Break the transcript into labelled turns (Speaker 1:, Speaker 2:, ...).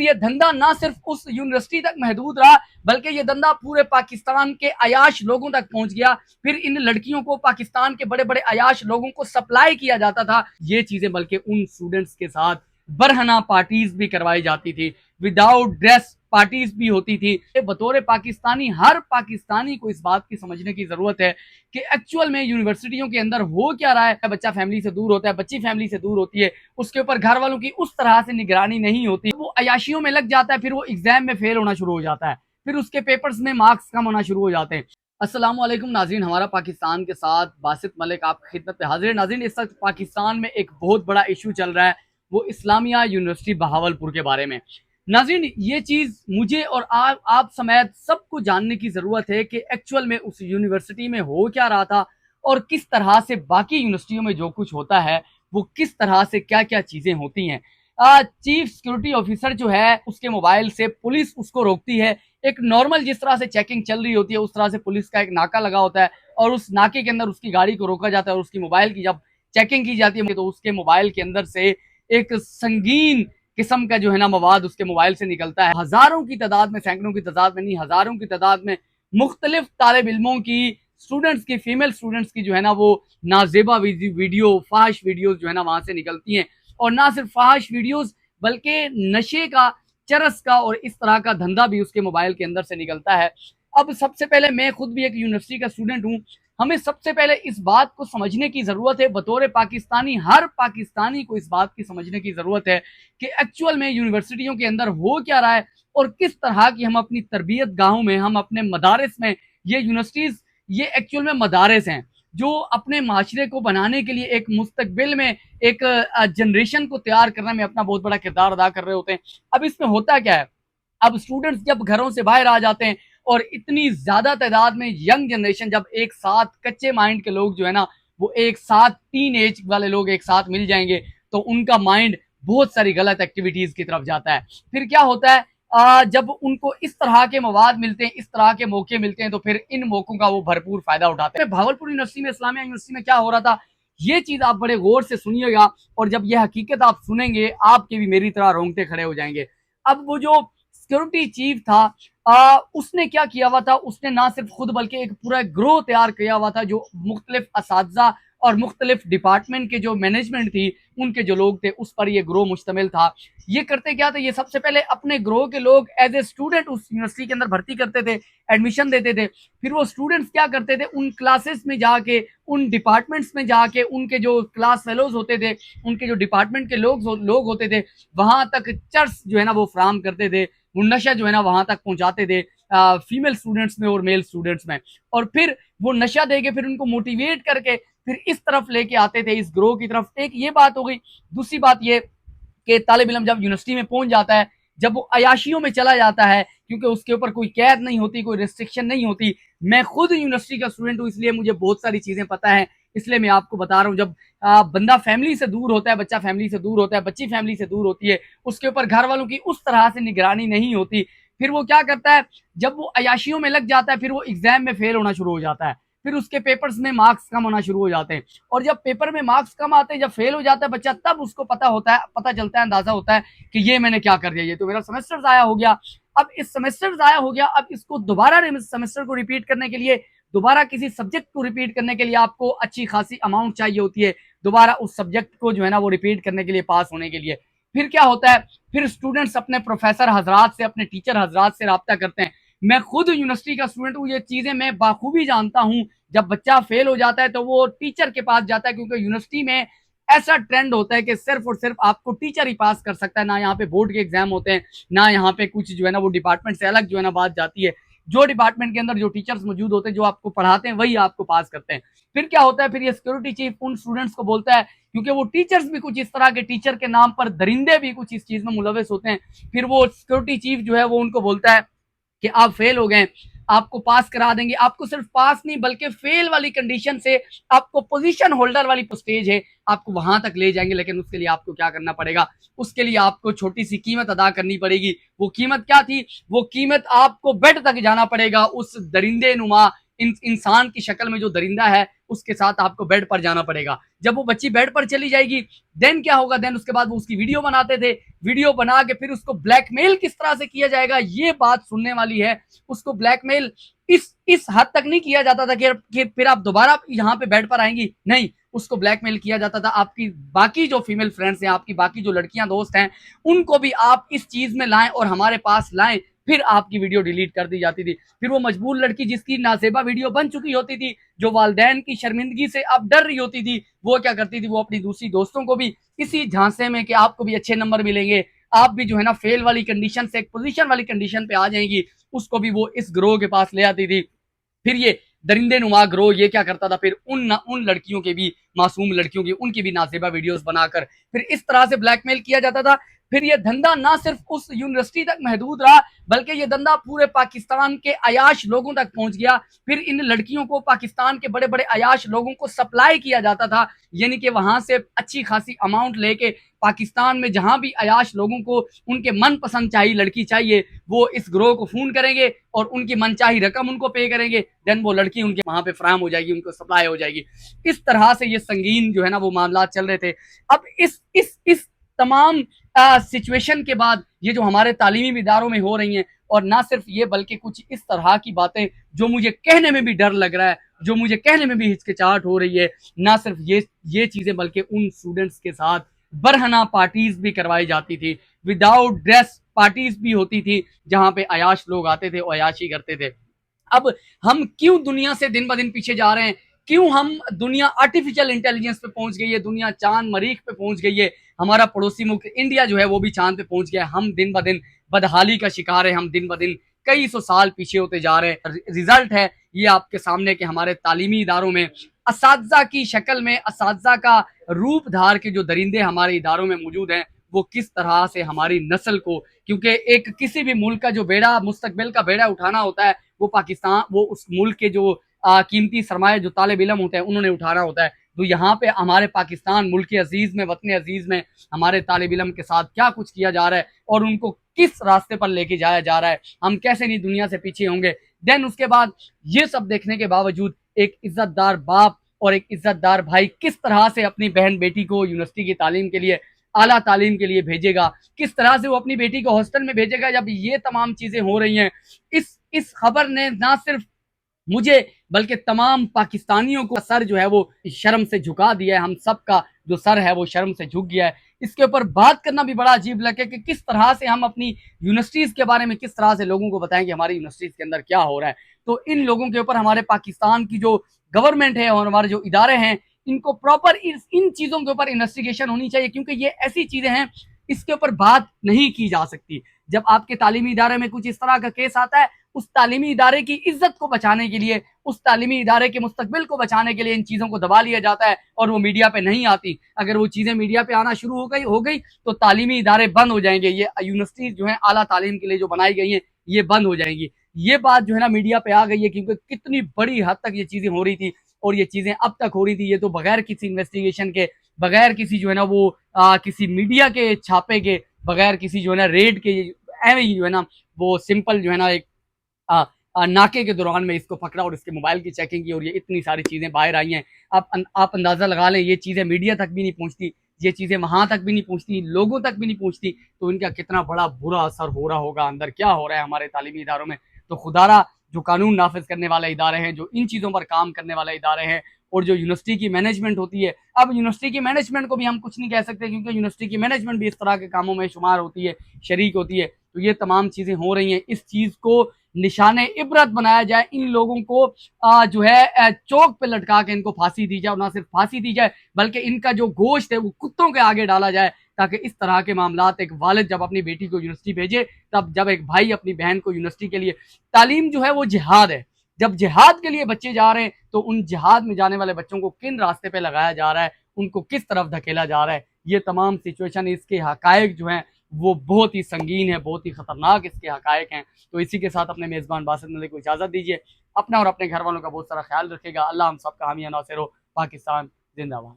Speaker 1: ये धंधा ना सिर्फ उस यूनिवर्सिटी तक महदूद रहा, बल्कि ये धंधा पूरे पाकिस्तान के अयाश लोगों तक पहुंच गया। फिर इन लड़कियों को पाकिस्तान के बड़े बड़े अयाश लोगों को सप्लाई किया जाता था। ये चीजें बल्कि उन स्टूडेंट्स के साथ बरहना पार्टीज भी करवाई जाती थी, विदाउट ड्रेस पार्टीज भी होती थी। बतौर पाकिस्तानी, हर पाकिस्तानी को इस बात की समझने की जरूरत है कि एक्चुअल में यूनिवर्सिटियों के अंदर हो क्या रहा है। बच्चा फैमिली से दूर होता है, बच्ची फैमिली से दूर होती है, उसके ऊपर घर वालों की उस तरह से निगरानी नहीं होती, वो अयाशियों में लग जाता है, फिर वो एग्जाम में फेल होना शुरू हो जाता है, फिर उसके पेपर्स में मार्क्स कम होना शुरू हो जाते हैं। अस्सलाम वालेकुम नाज़रीन, हमारा पाकिस्तान के साथ बासित मलिक आपकी खिदमत में हाजिर है। नाज़रीन, इस वक्त पाकिस्तान में एक बहुत बड़ा इशू चल रहा है, वो इस्लामिया यूनिवर्सिटी बहावलपुर के बारे में। नाज़रीन, ये चीज़ मुझे और आप समेत सबको जानने की ज़रूरत है कि एक्चुअल में उस यूनिवर्सिटी में हो क्या रहा था और किस तरह से बाकी यूनिवर्सिटियों में जो कुछ होता है वो किस तरह से क्या क्या चीज़ें होती हैं। चीफ सिक्योरिटी ऑफिसर जो है उसके मोबाइल से पुलिस उसको रोकती है। एक नॉर्मल जिस तरह से चेकिंग चल रही होती है उस तरह से पुलिस का एक नाका लगा होता है और उस नाके के अंदर उसकी गाड़ी को रोका जाता है और उसकी मोबाइल की जब चेकिंग की जाती है तो उसके मोबाइल के अंदर से एक संगीन किस्म का जो है ना मवाद उसके मोबाइल से निकलता है। हजारों की तादाद में, सैकड़ों की तादाद में नहीं, हजारों की तादाद में मुख्तलिफ तालिब इल्मों की, स्टूडेंट्स की, फीमेल स्टूडेंट्स की जो है ना वो नाजेबा वीडियो, फाश वीडियोस जो है ना वहां से निकलती हैं। और ना सिर्फ फाश वीडियोस बल्कि नशे का, चरस का और इस तरह का धंधा भी उसके मोबाइल के अंदर से निकलता है। अब सबसे पहले, मैं खुद भी एक यूनिवर्सिटी का स्टूडेंट हूँ, हमें सबसे पहले इस बात को समझने की जरूरत है, बतौर पाकिस्तानी, हर पाकिस्तानी को इस बात की समझने की जरूरत है कि एक्चुअल में यूनिवर्सिटियों के अंदर हो क्या रहा है और किस तरह की हम अपनी तरबियत गाहों में, हम अपने मदारस में, ये यूनिवर्सिटीज ये एक्चुअल में मदारस हैं जो अपने माशरे को बनाने के लिए, एक मुस्तकबिल में एक जनरेशन को तैयार करने में अपना बहुत बड़ा किरदार अदा कर रहे होते हैं। अब इसमें होता क्या है, अब स्टूडेंट्स जब घरों से बाहर आ जाते हैं और इतनी ज्यादा तादाद में यंग जनरेशन जब एक साथ, कच्चे माइंड के लोग जो है ना वो एक साथ, टीन एज वाले लोग एक साथ मिल जाएंगे तो उनका माइंड बहुत सारी गलत एक्टिविटीज की तरफ जाता है। फिर क्या होता है, जब उनको इस तरह के मवाद मिलते हैं, इस तरह के मौके मिलते हैं तो फिर इन मौकों का वो भरपूर फायदा उठाते हैं। भावलपुर यूनिवर्सिटी में, इस्लामिया यूनिवर्सिटी में क्या हो रहा था, ये चीज आप बड़े गौर से सुनिएगा और जब ये हकीकत आप सुनेंगे आपके भी मेरी तरह रोंगटे खड़े हो जाएंगे। अब वो जो सिक्योरिटी चीफ था, उसने क्या किया हुआ था, उसने ना सिर्फ खुद बल्कि एक पूरा ग्रोह तैयार किया हुआ था जो मुख्तलिफ असातिज़ा और मुख्तलिफ डिपार्टमेंट के जो मैनेजमेंट थी उनके जो लोग थे उस पर यह ग्रोह मुश्तमिल था। ये करते क्या थे, ये सबसे पहले अपने ग्रोह के लोग एज ए स्टूडेंट उस यूनिवर्सिटी के अंदर भर्ती करते थे, एडमिशन देते थे। फिर वो स्टूडेंट्स क्या करते थे, उन क्लासेस में जाके, उन डिपार्टमेंट्स में जाके, उनके जो क्लास फेलोज होते थे, उनके जो डिपार्टमेंट के लोग होते थे, वहां तक चर्च जो है ना वो फ्राहम करते थे, वो नशा जो है ना वहां तक पहुंचाते थे फीमेल स्टूडेंट्स में और मेल स्टूडेंट्स में। और फिर वो नशा देके फिर उनको मोटिवेट करके फिर इस तरफ लेके आते थे, इस ग्रोह की तरफ। एक ये बात हो गई। दूसरी बात ये कि तालिब इल्म जब यूनिवर्सिटी में पहुंच जाता है, जब वो अयाशियों में चला जाता है, क्योंकि उसके ऊपर कोई कैद नहीं होती, कोई रिस्ट्रिक्शन नहीं होती। मैं खुद यूनिवर्सिटी का स्टूडेंट हूँ, इसलिए मुझे बहुत सारी चीजें पता है, इसलिए मैं आपको बता रहा हूँ। जब बंदा फैमिली से दूर होता है, बच्चा फैमिली से दूर होता है, बच्ची फैमिली से दूर होती है, उसके ऊपर घर वालों की उस तरह से निगरानी नहीं होती, फिर वो क्या करता है, जब वो अयाशियों में लग जाता है, फिर वो एग्जाम में फेल होना शुरू हो जाता है, फिर उसके पेपर्स में मार्क्स कम होना शुरू हो जाते हैं। और जब पेपर में मार्क्स कम आते हैं, जब फेल हो जाता है बच्चा, तब उसको पता चलता है, अंदाजा होता है कि ये मैंने क्या कर दिया, ये तो मेरा सेमेस्टर जाया हो गया। अब इस सेमेस्टर जाया हो गया, अब इसको दोबारा सेमेस्टर को रिपीट करने के लिए, दोबारा किसी सब्जेक्ट को रिपीट करने के लिए आपको अच्छी खासी अमाउंट चाहिए होती है, दोबारा उस सब्जेक्ट को जो है ना वो रिपीट करने के लिए, पास होने के लिए। फिर क्या होता है, फिर स्टूडेंट्स अपने प्रोफेसर हजरात से, अपने टीचर हजरात से रब्ता करते हैं। मैं खुद यूनिवर्सिटी का स्टूडेंट हूँ, ये चीजें मैं बाखूबी जानता हूँ। जब बच्चा फेल हो जाता है तो वो टीचर के पास जाता है, क्योंकि यूनिवर्सिटी में ऐसा ट्रेंड होता है कि सिर्फ और सिर्फ आपको टीचर ही पास कर सकता है, ना यहाँ पे बोर्ड के एग्जाम होते हैं, ना यहाँ पे कुछ जो है ना वो डिपार्टमेंट से अलग जो है ना बात जाती है। जो डिपार्टमेंट के अंदर जो टीचर्स मौजूद होते हैं, जो आपको पढ़ाते हैं, वही आपको पास करते हैं। फिर क्या होता है, फिर ये सिक्योरिटी चीफ उन स्टूडेंट्स को बोलता है, क्योंकि वो टीचर्स भी कुछ इस तरह के, टीचर के नाम पर दरिंदे भी कुछ इस चीज में मुलविस होते हैं। फिर वो सिक्योरिटी चीफ जो है वो उनको बोलता है कि आप फेल हो गए, आपको पास करा देंगे, आपको सिर्फ पास नहीं बल्कि फेल वाली कंडीशन से आपको पोजीशन होल्डर वाली स्टेज है, आपको वहां तक ले जाएंगे। लेकिन उसके लिए आपको क्या करना पड़ेगा, उसके लिए आपको छोटी सी कीमत अदा करनी पड़ेगी। वो कीमत क्या थी, वो कीमत आपको बेड तक जाना पड़ेगा, उस दरिंदे नुमा इंसान की शक्ल में जो दरिंदा है उसके साथ आपको बेड पर जाना पड़ेगा। जब वो बच्ची बेड पर चली जाएगी देन क्या होगा, देन उसके बाद वो उसकी वीडियो बनाते थे, वीडियो बना के फिर उसको ब्लैकमेल किस तरह से किया जाएगा ये बात सुनने वाली है। उसको ब्लैकमेल इस हद तक नहीं किया जाता था कि फिर आप दोबारा यहाँ पे बेड पर आएंगी, नहीं, उसको ब्लैकमेल किया जाता था। आपकी बाकी जो फीमेल फ्रेंड्स हैं, आपकी बाकी जो लड़कियां दोस्त हैं, उनको भी आप इस चीज में लाएं और हमारे पास लाएं, फिर आपकी वीडियो डिलीट कर दी जाती थी। फिर वो मजबूर लड़की जिसकी नाजेबा वीडियो बन चुकी होती थी, जो वालदैन की शर्मिंदगी से अब डर रही होती थी, वो क्या करती थी, वो अपनी दूसरी दोस्तों को भी इसी झांसे में कि आपको भी अच्छे नंबर मिलेंगे, आप भी जो है ना फेल वाली कंडीशन से एक पोजीशन वाली कंडीशन पे आ जाएंगी, उसको भी वो इस ग्रोह के पास ले आती थी। फिर ये दरिंदे नुमा ग्रोह ये क्या करता था, फिर उन लड़कियों के भी, मासूम लड़कियों की, उनकी भी नाजेबा वीडियोस बनाकर फिर इस तरह से ब्लैकमेल किया जाता था। फिर ये धंधा ना सिर्फ उस यूनिवर्सिटी तक महदूद रहा, बल्कि ये धंधा पूरे पाकिस्तान के अयाश लोगों तक पहुंच गया। फिर इन लड़कियों को पाकिस्तान के बड़े बड़े अयाश लोगों को सप्लाई किया जाता था, यानी कि वहां से अच्छी खासी अमाउंट लेके पाकिस्तान में जहां भी अयाश लोगों को उनके मनपसंद चाहिए लड़की चाहिए, वो इस ग्रोह को फोन करेंगे और उनकी मनचाही रकम उनको पे करेंगे, देन वो लड़की उनके वहां पे फराहम हो जाएगी, उनको सप्लाई हो जाएगी। इस तरह से ये संगीन जो है ना वो मामला चल रहे थे। अब इस तमाम सिचुएशन के बाद ये जो हमारे तालीमी इदारों में हो रही हैं, और ना सिर्फ ये बल्कि कुछ इस तरह की बातें जो मुझे कहने में भी डर लग रहा है, जो मुझे कहने में भी हिचकिचाहट हो रही है, ना सिर्फ ये चीजें बल्कि उन स्टूडेंट्स के साथ बरहना पार्टीज भी करवाई जाती थी, विदाउट ड्रेस पार्टीज भी होती थी, जहां पे अयाश लोग आते थे और अयाशी करते थे। अब हम क्यों दुनिया से दिन ब दिन पीछे जा रहे हैं, क्यों हम दुनिया आर्टिफिशियल इंटेलिजेंस पे पहुंच गई है, दुनिया चांद मरीख पे पहुंच गई है, हमारा पड़ोसी मुल्क इंडिया जो है वो भी चांद पे पहुंच गया है, हम दिन ब दिन बदहाली का शिकार है, हम दिन ब दिन कई सौ साल पीछे होते जा रहे हैं। रिजल्ट है ये आपके सामने कि हमारे तालीमी इदारों में असातिज़ा की शक्ल में, असातिज़ा का रूप धार के जो दरिंदे हमारे इदारों में मौजूद हैं, वो किस तरह से हमारी नस्ल को, क्योंकि एक किसी भी मुल्क का जो बेड़ा, मुस्तकबिल का बेड़ा उठाना होता है, वो पाकिस्तान, वो उस मुल्क के जो कीमती सरमाए जो तालिब इल्म होते हैं उन्होंने उठाना होता है। तो यहाँ पे हमारे पाकिस्तान मुल्क अजीज में, वतन अजीज में हमारे तालिब इल्म के साथ क्या कुछ किया जा रहा है और उनको किस रास्ते पर लेके जाया जा रहा है, हम कैसे नहीं दुनिया से पीछे होंगे। देन उसके बाद ये सब देखने के बावजूद एक इज्जतदार बाप और एक इज्जतदार भाई किस तरह से अपनी बहन बेटी को यूनिवर्सिटी की तालीम के लिए, आला तालीम के लिए भेजेगा, किस तरह से वो अपनी बेटी को हॉस्टल में भेजेगा, जब ये तमाम चीजें हो रही हैं। इस खबर ने ना सिर्फ मुझे बल्कि तमाम पाकिस्तानियों को सर जो है वो शर्म से झुका दिया है, हम सब का जो सर है वो शर्म से झुक गया है। इसके ऊपर बात करना भी बड़ा अजीब लगे कि किस तरह से हम अपनी यूनिवर्सिटीज के बारे में किस तरह से लोगों को बताएं कि हमारी यूनिवर्सिटीज के अंदर क्या हो रहा है। तो इन लोगों के ऊपर हमारे पाकिस्तान की जो गवर्नमेंट है और हमारे जो इदारे हैं, इनको प्रॉपर इन चीजों के ऊपर इन्वेस्टिगेशन होनी चाहिए, क्योंकि ये ऐसी चीजें हैं इसके ऊपर बात नहीं की जा सकती। जब आपके तालीमी इदारे में कुछ इस तरह का केस आता है, उस तालीमी इदारे की इज्जत को बचाने के लिए, उस तालीमी इदारे के मुस्तकबिल को बचाने के लिए इन चीज़ों को दबा लिया जाता है और वो मीडिया पे नहीं आती। अगर वो चीज़ें मीडिया पे आना शुरू हो गई तो तालीमी इदारे बंद हो जाएंगे। ये यूनिवर्सिटीज जो है आला तालीम के लिए जो बनाई गई हैं ये बंद हो जाएंगी। ये बात जो है ना मीडिया पे आ गई है, क्योंकि कितनी बड़ी हद तक ये चीज़ें हो रही थी और ये चीज़ें अब तक हो रही थी, ये तो बगैर किसी इन्वेस्टिगेशन के, बगैर किसी जो है ना वो किसी मीडिया के छापे के, बगैर किसी जो है ना रेड के, एवं ही जो है ना वो सिंपल जो है ना एक नाके के दौरान में इसको पकड़ा और इसके मोबाइल की चेकिंग की और ये इतनी सारी चीज़ें बाहर आई हैं। आप अंदाज़ा लगा लें, ये चीज़ें मीडिया तक भी नहीं पहुंचती, ये चीज़ें वहां तक भी नहीं पहुंचती, लोगों तक भी नहीं पहुंचती, तो इनका कितना बड़ा बुरा असर हो रहा होगा, अंदर क्या हो रहा है हमारे तालीमी इदारों में। तो खुदारा जो कानून नाफिज करने वाले इदारे हैं, जो इन चीज़ों पर काम करने वाले इदारे हैं, और जो यूनिवर्सिटी की मैनेजमेंट होती है, अब यूनिवर्सिटी की मैनेजमेंट को भी हम कुछ नहीं कह सकते, क्योंकि यूनिवर्सिटी की मैनेजमेंट भी इस तरह के कामों में शुमार होती है, शरीक होती है। तो ये तमाम चीज़ें हो रही हैं, इस चीज़ को निशाने इबरत बनाया जाए, इन लोगों को जो है चौक पे लटका के इनको फांसी दी जाए, और ना सिर्फ फांसी दी जाए बल्कि इनका जो गोश्त है वो कुत्तों के आगे डाला जाए, ताकि इस तरह के मामलात, एक वालिद जब अपनी बेटी को यूनिवर्सिटी भेजे, तब जब एक भाई अपनी बहन को यूनिवर्सिटी के लिए, तालीम जो है वो जिहाद है, जब जिहाद के लिए बच्चे जा रहे हैं तो उन जिहाद में जाने वाले बच्चों को किन रास्ते पे लगाया जा रहा है, उनको किस तरफ धकेला जा रहा है, ये तमाम सिचुएशन, इसके हकायक जो हैं वो बहुत ही संगीन है, बहुत ही खतरनाक इसके हकायक हैं। तो इसी के साथ अपने मेज़बान बासित नदी को इजाज़त दीजिए। अपना और अपने घर वालों का बहुत सारा ख्याल रखेगा। अल्लाह हम सब का हामी नासिर हो। पाकिस्तान जिंदाबाद।